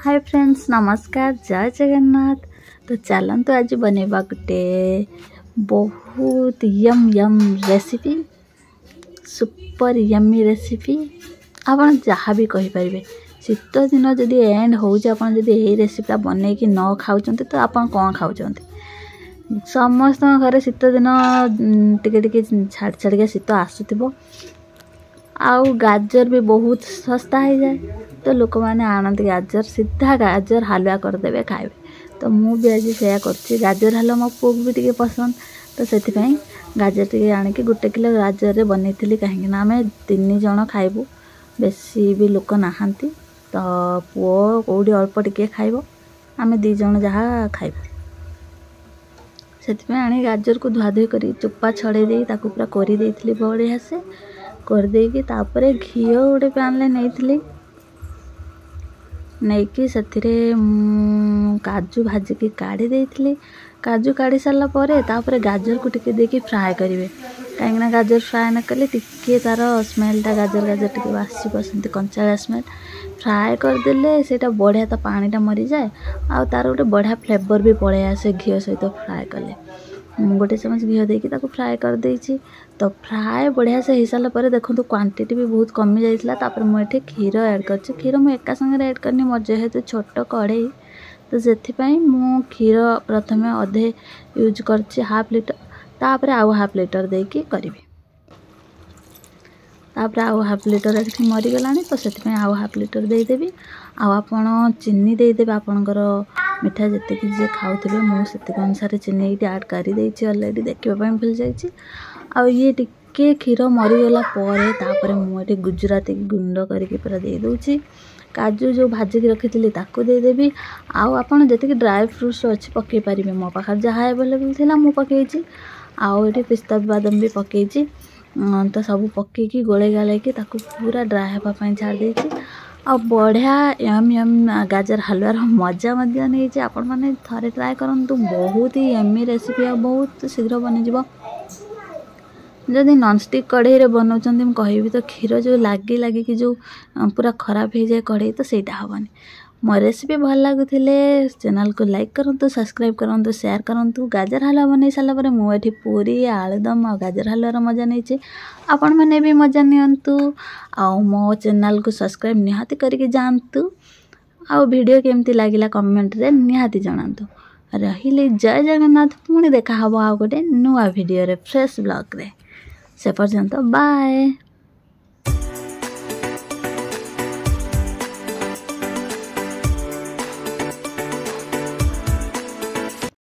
Hi friends, नमस्कार, जय जगन्नाथ। तो चलते आज बनवा गोटे बहुत यम रेसिपी, सुपर यम्मी रेसिपी। आपन जहाँ भी कहींपारे शीत दिन जदि एंड हो रेसिपीटा बनई कि न खाऊँ तो आप कौन खाऊँ। समस्त घर शीत दिन टिके छाड़ छाड़िका शीत आसुव आउ गाजर भी बहुत सस्ता हो जाए तो लोक मैंने आनती गाजर, सीधा गाजर हलवा करदे खाए। तो मुझे आज से गाजर हलवा मो पुओ भी टे पसंद, तो से गाजर टे आणिक 1 किलो गाजर बनई कहीं आम 3 जन खाइबू, बेसी भी लोक नहांती। तो पुओ कौटी अल्प टिके खाइब, आम 2 जन जहाँ खाइबू। से आनी गाजर को धुआधुई कर चोपा छड़े दे पूरा कर बढ़िया से करदेकी तापर घी गोटे पैन नहीं से काजू भाजिकी काढ़ी देती। काजू काढ़ी सारा पर गाजर को टिके देकी फ्राए करेंगे, कहीं गाजर फ्राए न कले टिके तार स्मेलटा गाजर टिके बासी बसंती कंचा स्मेल फ्राए करदेले सेटा बढ़िया ता पानीटा मरी जाए आ तार गोटे बढ़िया फ्लेवर भी पड़े आसे घी सहित फ्राए कले। 1 चम्मच घी देकी ताको फ्राए कर देछि। तो फ्राए बढ़िया से हो सारा पर देखो क्वांटिटी भी बहुत कमी जाइए। तापर मुझे क्षीर ऐड कर क्षीर मुझे एका संगे ऐड करनी, मोर जेहेतु छोट कड़े तो से क्षीर प्रथम अधे यूज कर हाफ लिटर, तापर आउ हाफ लिटर देकी करी, तापर आउ हाफ लिटर ये मरीगला तो से आउ हाफ लिटर देदेवी। आपड़ चीनी देदेवे, आपणकर मिठा जिते जी खाऊे मुझे अनुसार चीनी ऐड कर अलरेडी देखापी भूल जाइए। आ ये टिके क्षीर मरीगला तापर मुझे गुजराती गुंड करके पूरा दे दूची। काजू जो भाजिक रखी ताकू देदेवी। आपड़ जी ड्राई फ्रूट्स अच्छी पकई पारे, मो पाखे जहाँ एवेलेबल थी मुझे पकई। आउे पिस्ता बादाम भी पकई, तो सब पकईकी गोले गालेकी ताकू पूरा ड्राई हाँपाई छाड़ देती। आ बढ़िया यम गाजर हलवार मजा नहीं, आपण मैंने थे ट्राए करूँ। बहुत ही यम्मी रेसिपी आ बहुत शीघ्र बनीज। जदि नॉनस्टिक कढ़ई बनाऊँ कहि तो क्षीर जो लगी कि जो पूरा खराब हो जाए कढ़ई, तो सहीटा हेनी। मो रेसिपी भल लगुले चैनल को लाइक करूँ, सब्सक्राइब करूँ, शेयर करूँ। गाजर हलवा बन सारापर मुझे पूरी आलुदम आ गाजर हलवार मजा नहीं, आपण मैंने भी मजा नियंतु। मो चैनल को सब्सक्राइब निहाती करके जातु। आ वीडियो केमती लगिला कमेंट रे निहाती जनातु। रहिले जय जगन्नाथ। पुणी देखा हबो आ गोटे नुआ वीडियो रे फ्रेश ब्लॉग रे। से पर्यंत बाय।